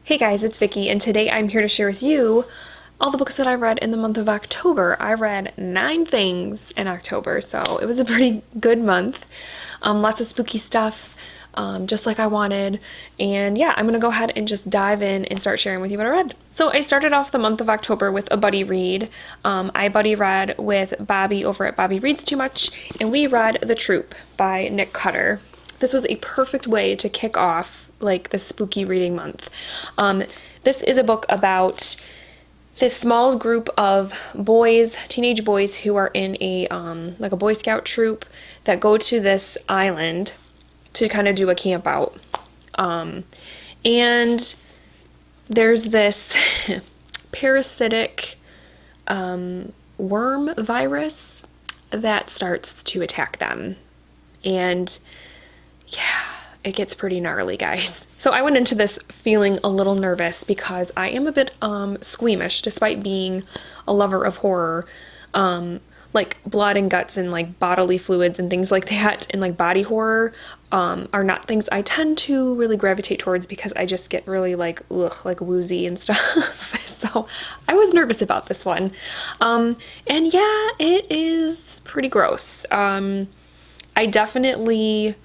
Hey guys, it's Vicky, and today I'm here to share with you all the books that I read in the month of October. I read 9 things in October, so it was a pretty good month. Lots of spooky stuff, just like I wanted. And yeah, I'm gonna go ahead and just dive in and start sharing with you what I read. So I started off the month of October with a buddy read. I buddy read with Bobby over at Bobby Reads Too Much, and we read The Troop by Nick Cutter. This was a perfect way to kick off like the spooky reading month. This is a book about this small group of boys, teenage boys, who are in a like a Boy Scout troop that go to this island to kind of do a camp out. And there's this parasitic worm virus that starts to attack them. And yeah, it gets pretty gnarly, guys. So I went into this feeling a little nervous because I am a bit squeamish, despite being a lover of horror. Like blood and guts and like bodily fluids and things like that, and like body horror are not things I tend to really gravitate towards because I just get really like woozy and stuff. So I was nervous about this one. And yeah, it is pretty gross. I definitely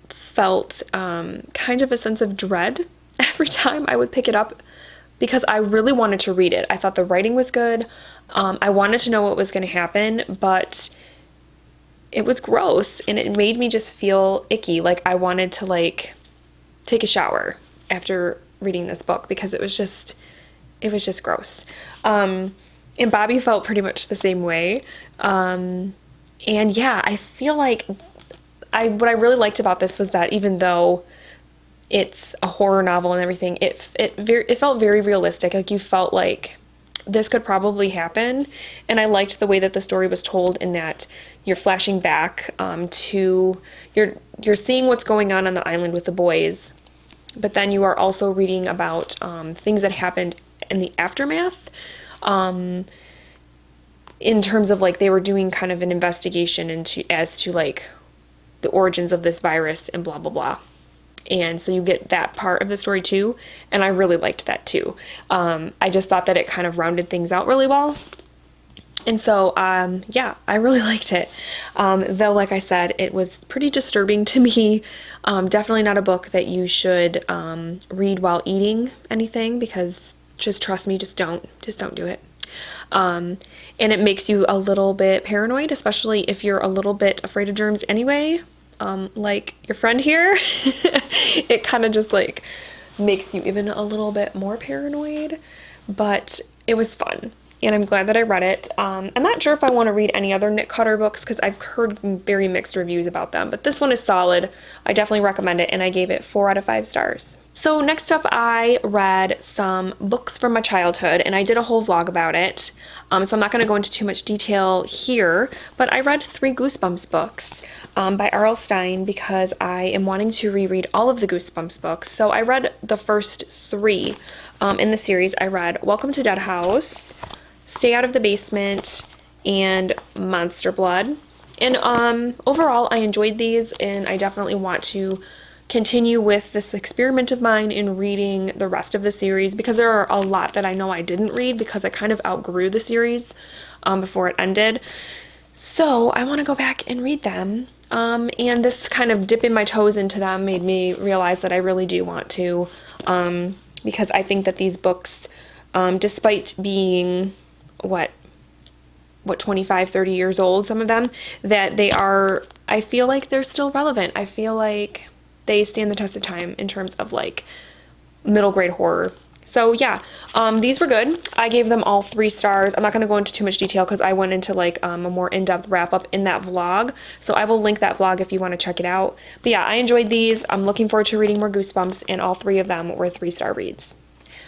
felt kind of a sense of dread every time I would pick it up because I really wanted to read it. I thought the writing was good. I wanted to know what was going to happen, but it was gross and it made me just feel icky. Like I wanted to like take a shower after reading this book because it was just gross. And Bobby felt pretty much the same way. And yeah, I feel like what I really liked about this was that even though it's a horror novel and everything, it felt very realistic. Like you felt like this could probably happen. And I liked the way that the story was told in that you're flashing back to you're seeing what's going on the island with the boys, but then you are also reading about things that happened in the aftermath. In terms of like they were doing kind of an investigation as to like the origins of this virus and blah, blah, blah. And so you get that part of the story too. And I really liked that too. I just thought that it kind of rounded things out really well. And so, yeah, I really liked it. Though, like I said, it was pretty disturbing to me. Definitely not a book that you should read while eating anything because just trust me, just don't do it. And it makes you a little bit paranoid, especially if you're a little bit afraid of germs anyway, like your friend here. It kind of just like makes you even a little bit more paranoid, but it was fun and I'm glad that I read it. I'm not sure if I want to read any other Nick Cutter books because I've heard very mixed reviews about them, but this one is solid. I definitely recommend it and I gave it 4 out of 5 stars. So next up, I read some books from my childhood, and I did a whole vlog about it. So I'm not going to go into too much detail here, but I read 3 Goosebumps books by R.L. Stine because I am wanting to reread all of the Goosebumps books. So I read the first 3 in the series. I read Welcome to Dead House, Stay Out of the Basement, and Monster Blood. And overall, I enjoyed these, and I definitely want to continue with this experiment of mine in reading the rest of the series because there are a lot that I know I didn't read because I kind of outgrew the series before it ended. So I want to go back and read them. And this kind of dipping my toes into them made me realize that I really do want to because I think that these books, despite being, what 25, 30 years old, some of them, that they are, I feel like they're still relevant. I feel like they stand the test of time in terms of like middle grade horror. So yeah, these were good. I gave them all 3 stars. I'm not going to go into too much detail because I went into like a more in-depth wrap up in that vlog. So I will link that vlog if you want to check it out. But yeah, I enjoyed these. I'm looking forward to reading more Goosebumps, and all 3 of them were 3-star reads.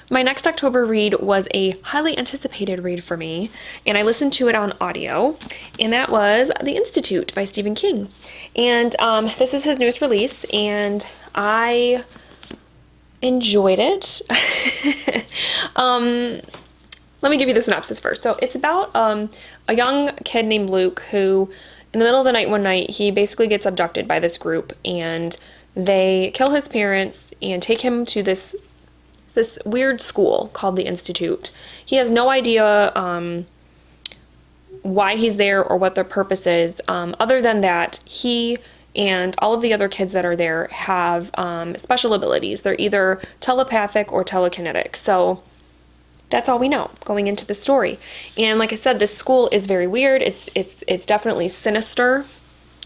My next October read was a highly anticipated read for me, and I listened to it on audio, and that was The Institute by Stephen King. And this is his newest release, and I enjoyed it. Let me give you the synopsis first. So it's about a young kid named Luke who, in the middle of the night one night, he basically gets abducted by this group, and they kill his parents and take him to this weird school called the Institute. He has no idea why he's there or what their purpose is, other than that he and all of the other kids that are there have special abilities. They're either telepathic or telekinetic. So that's all we know going into the story. And like I said, this school is very weird. It's definitely sinister.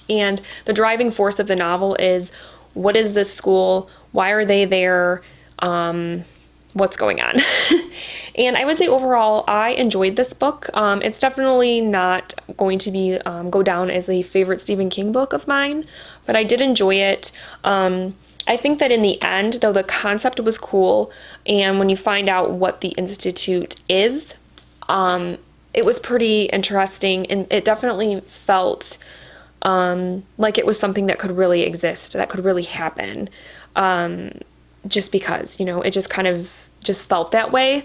And the driving force of the novel is, what is this school? Why are they there? What's going on? And I would say overall, I enjoyed this book. It's definitely not going to be go down as a favorite Stephen King book of mine, but I did enjoy it. I think that in the end, though, the concept was cool, and when you find out what the Institute is, it was pretty interesting, and it definitely felt like it was something that could really exist, that could really happen, just because, it just kind of just felt that way,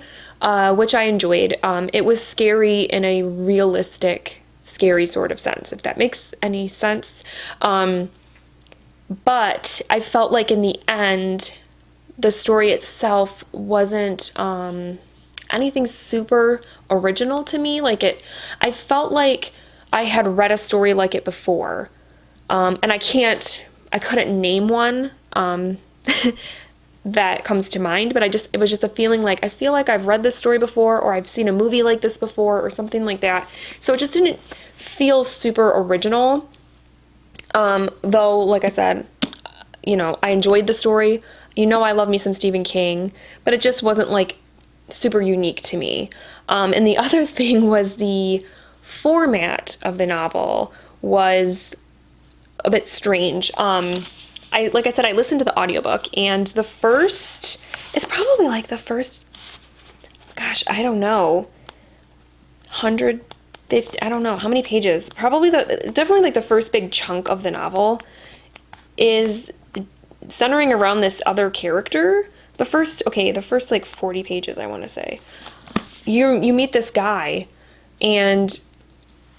which I enjoyed. It was scary in a realistic, scary sort of sense, if that makes any sense. But I felt like in the end, the story itself wasn't anything super original to me. I felt like I had read a story like it before, and I couldn't name one that comes to mind, but it was just a feeling like, I feel like I've read this story before, or I've seen a movie like this before, or something like that. So it just didn't feel super original. Though, like I said, I enjoyed the story. I love me some Stephen King, but it just wasn't like super unique to me. And the other thing was the format of the novel was a bit strange. Like I said, I listened to the audiobook, and it's probably like the first, gosh, I don't know, 150, I don't know how many pages, definitely like the first big chunk of the novel is centering around this other character. The first like 40 pages, I want to say, you meet this guy, and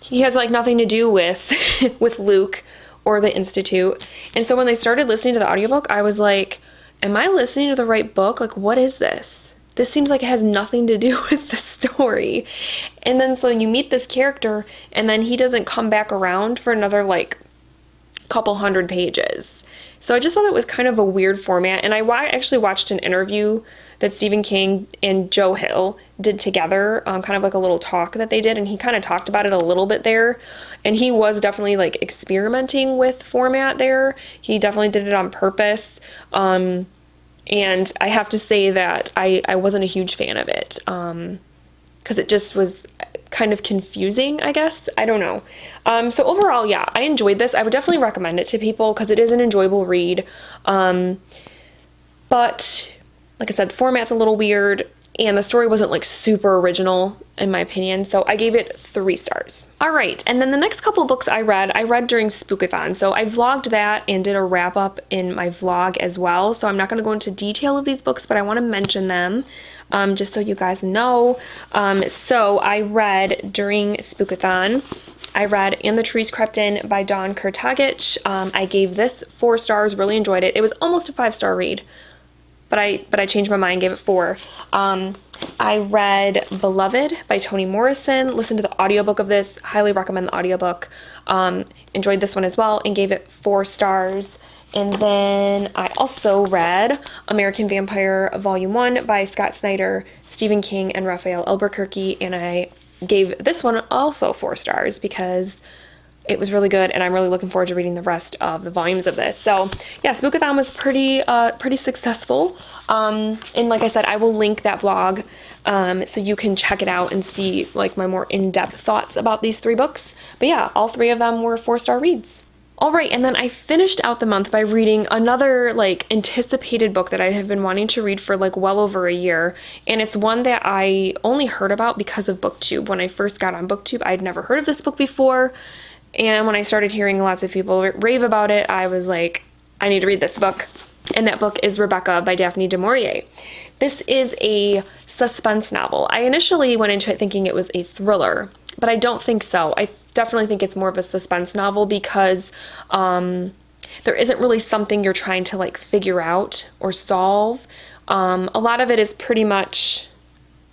he has like nothing to do with with Luke or the Institute. And so when they started listening to the audiobook, I was like, am I listening to the right book? Like, what is this? This seems like it has nothing to do with the story. And then so you meet this character, and then he doesn't come back around for another like couple hundred pages. So I just thought it was kind of a weird format. And I actually watched an interview that Stephen King and Joe Hill did together, kind of like a little talk that they did, and he kind of talked about it a little bit there. And he was definitely like experimenting with format there. He definitely did it on purpose. And I have to say that I wasn't a huge fan of it, because it just was kind of confusing, I guess. I don't know. So overall, yeah, I enjoyed this. I would definitely recommend it to people because it is an enjoyable read. But like I said, the format's a little weird, and the story wasn't like super original in my opinion, so I gave it 3 stars. All right, and then the next couple books I read during Spookathon. So I vlogged that and did a wrap up in my vlog as well, so I'm not going to go into detail of these books, but I want to mention them just so you guys know. So I read during Spookathon, I read And the Trees Crept In by Dawn Kurtagich. I gave this 4 stars, really enjoyed it. It was almost a 5-star read, but I changed my mind, gave it 4. I read Beloved by Toni Morrison, listened to the audiobook of this, highly recommend the audiobook. Enjoyed this one as well and gave it 4 stars. And then I also read American Vampire Volume 1 by Scott Snyder, Stephen King, and Raphael Albuquerque, and I gave this one also 4 stars because it was really good, and I'm really looking forward to reading the rest of the volumes of this. So yeah, Spookathon was pretty successful. And like I said, I will link that vlog so you can check it out and see like my more in-depth thoughts about these 3 books. But yeah, all 3 of them were 4-star reads. All right, and then I finished out the month by reading another like anticipated book that I have been wanting to read for like well over a year, and it's one that I only heard about because of BookTube. When I first got on BookTube, I'd never heard of this book before, and when I started hearing lots of people rave about it, I was like, I need to read this book. And that book is Rebecca by Daphne du Maurier. This is a suspense novel. I initially went into it thinking it was a thriller, but I don't think so. I definitely think it's more of a suspense novel because there isn't really something you're trying to like figure out or solve. A lot of it is pretty much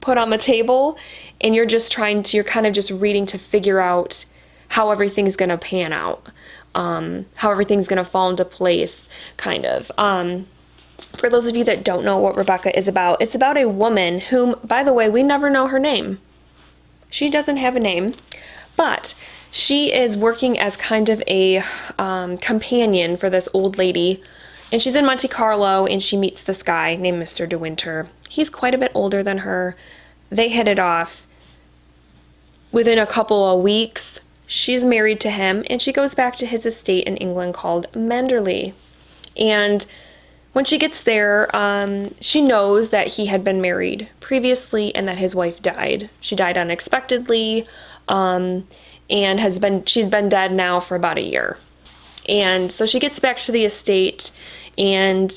put on the table, and you're kind of just reading to figure out how everything's going to pan out, how everything's going to fall into place, kind of. For those of you that don't know what Rebecca is about, it's about a woman whom, by the way, we never know her name. She doesn't have a name, but she is working as kind of a companion for this old lady, and she's in Monte Carlo, and she meets this guy named Mr. De Winter. He's quite a bit older than her. They hit it off. Within a couple of weeks, she's married to him, and she goes back to his estate in England called Manderly. And when she gets there, she knows that he had been married previously and that his wife died. She died unexpectedly, and she'd been dead now for about a year. And so she gets back to the estate, and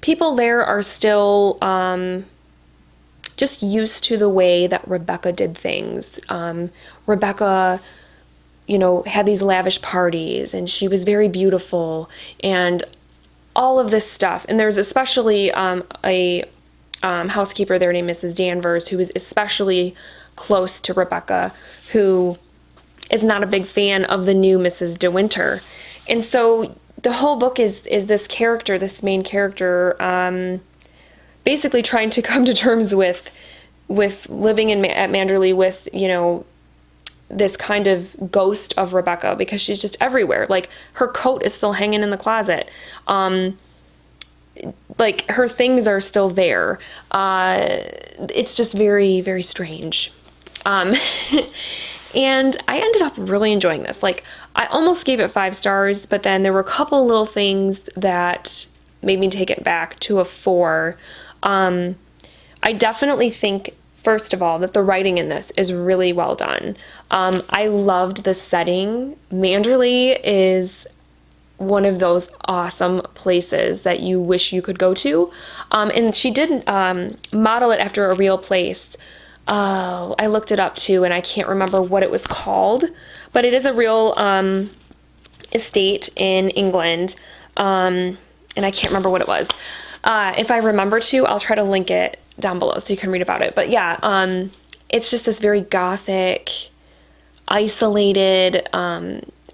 people there are still just used to the way that Rebecca did things. Rebecca, had these lavish parties, and she was very beautiful, and all of this stuff. And there's especially a housekeeper there named Mrs. Danvers, who is especially close to Rebecca, who is not a big fan of the new Mrs. De Winter. And so the whole book is this main character, basically trying to come to terms with living at Manderly with, this kind of ghost of Rebecca, because she's just everywhere. Like, her coat is still hanging in the closet. Like, her things are still there. It's just very, very strange. And I ended up really enjoying this. Like, I almost gave it 5 stars, but then there were a couple little things that made me take it back to a 4. I definitely think, first of all, that the writing in this is really well done. I loved the setting. Manderly is one of those awesome places that you wish you could go to. And she did model it after a real place. I looked it up too, and I can't remember what it was called, but it is a real estate in England, and I can't remember what it was. If I remember to, I'll try to link it down below so you can read about it. But yeah, it's just this very gothic, isolated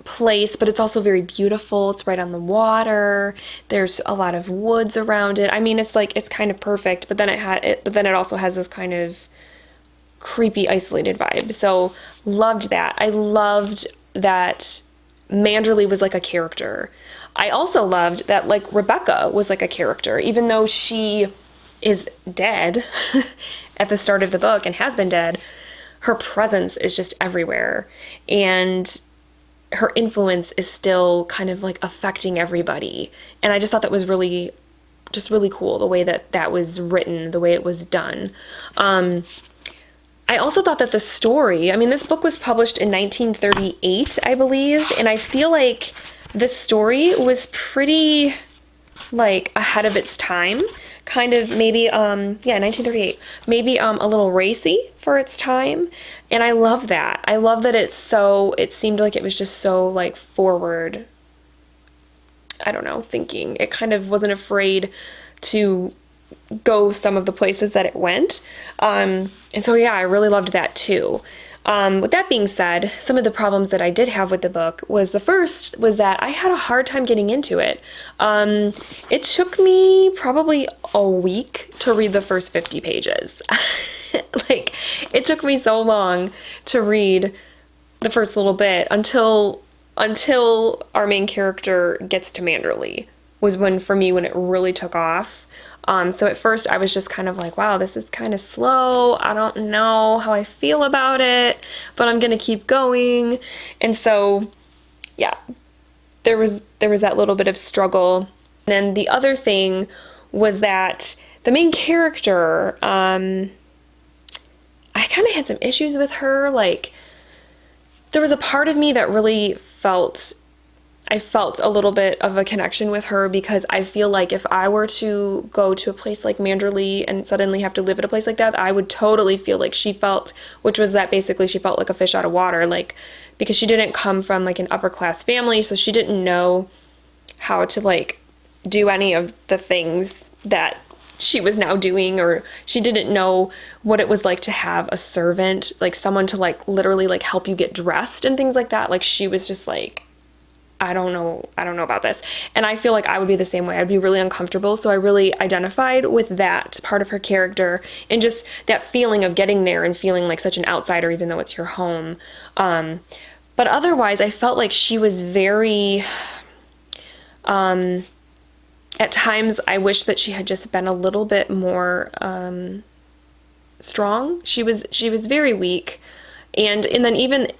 place, but it's also very beautiful. It's right on the water. There's a lot of woods around it. I mean, it's kind of perfect, but then it also has this kind of creepy, isolated vibe. So loved that. I loved that Manderly was like a character. I also loved that, like, Rebecca was like a character, even though she is dead at the start of the book and has been dead. Her presence is just everywhere, and her influence is still kind of like affecting everybody. And I just thought that was really cool, the way that was written, the way it was done. I also thought that the story, I mean, this book was published in 1938, I believe, and I feel like the story was pretty, like, ahead of its time. Kind of maybe, 1938, maybe a little racy for its time, and I love that. I love that it seemed like it was just so, like, forward, I don't know, thinking. It kind of wasn't afraid to go some of the places that it went. And so, yeah, I really loved that too. With that being said, some of the problems that I did have with the book was, the first was that I had a hard time getting into it. It took me probably a week to read the first 50 pages. Like, it took me so long to read the first little bit until our main character gets to Manderly, was when it really took off. So at first I was just kind of like, wow, this is kind of slow. I don't know how I feel about it, but I'm going to keep going. And so, yeah, there was that little bit of struggle. And then the other thing was that the main character, I kind of had some issues with her. Like, there was a part of me that really felt I felt a little bit of a connection with her, because I feel like if I were to go to a place like Manderly and suddenly have to live at a place like that, I would totally feel like she felt, which was that basically she felt like a fish out of water, like, because she didn't come from like an upper class family, so she didn't know how to like do any of the things that she was now doing, or she didn't know what it was like to have a servant, like someone to like literally like help you get dressed and things like that. Like she was just like, I don't know about this. And I feel like I would be the same way. I'd be really uncomfortable. So I really identified with that part of her character, and just that feeling of getting there and feeling like such an outsider, even though it's your home. But otherwise, I felt like she was very, at times, I wish that she had just been a little bit more strong. She was very weak. And then even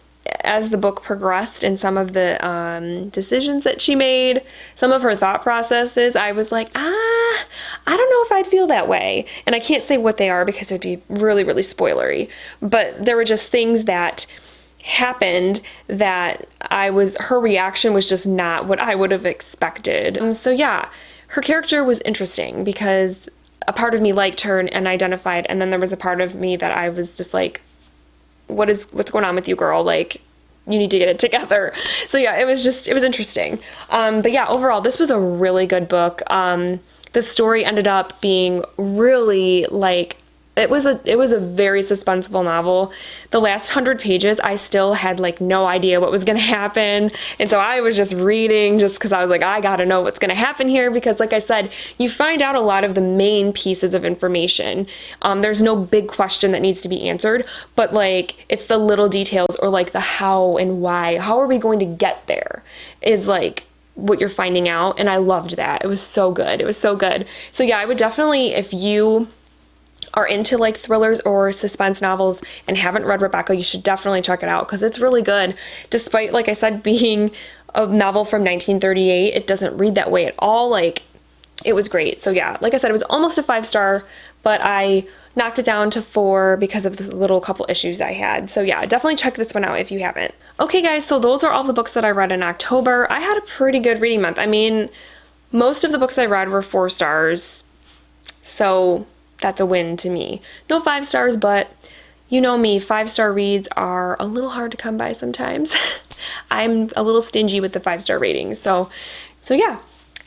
as the book progressed and some of the decisions that she made, some of her thought processes, I was like, I don't know if I'd feel that way. And I can't say what they are because it'd be really, really spoilery. But there were just things that happened that her reaction was just not what I would have expected. So yeah, her character was interesting because a part of me liked her and identified, and then there was a part of me that I was just like, what's going on with you, girl? Like, you need to get it together. So yeah, it was interesting. But yeah, overall, this was a really good book. The story ended up being really like, it was a very suspenseful novel. The last 100 pages, I still had like no idea what was going to happen. And so I was just reading just because I was like, I got to know what's going to happen here. Because like I said, you find out a lot of the main pieces of information. There's no big question that needs to be answered, but like it's the little details, or like the how and why. How are we going to get there is like what you're finding out. And I loved that. It was so good. It was so good. So yeah, I would definitely, if you are into like thrillers or suspense novels and haven't read Rebecca, you should definitely check it out because it's really good. Despite, like I said, being a novel from 1938, it doesn't read that way at all. Like, it was great. So yeah, like I said, it was almost a 5-star, but I knocked it down to 4 because of the little couple issues I had. So yeah, definitely check this one out if you haven't. Okay guys, so those are all the books that I read in October. I had a pretty good reading month. I mean, most of the books I read were 4 stars. So that's a win to me. No 5 stars, but you know me, 5-star reads are a little hard to come by sometimes. I'm a little stingy with the 5-star ratings. So yeah.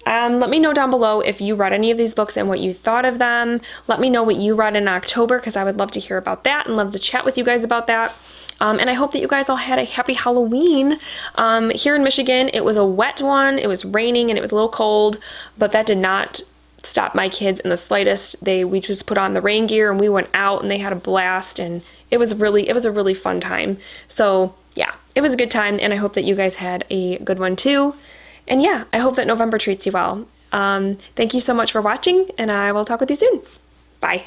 Let me know down below if you read any of these books and what you thought of them. Let me know what you read in October because I would love to hear about that and love to chat with you guys about that. And I hope that you guys all had a happy Halloween. Here in Michigan, it was a wet one. It was raining and it was a little cold, but that did not stop my kids in the slightest. We just put on the rain gear and we went out and they had a blast, and it was a really fun time. So yeah, it was a good time, and I hope that you guys had a good one too. And yeah, I hope that November treats you well. Thank you so much for watching, and I will talk with you soon. Bye.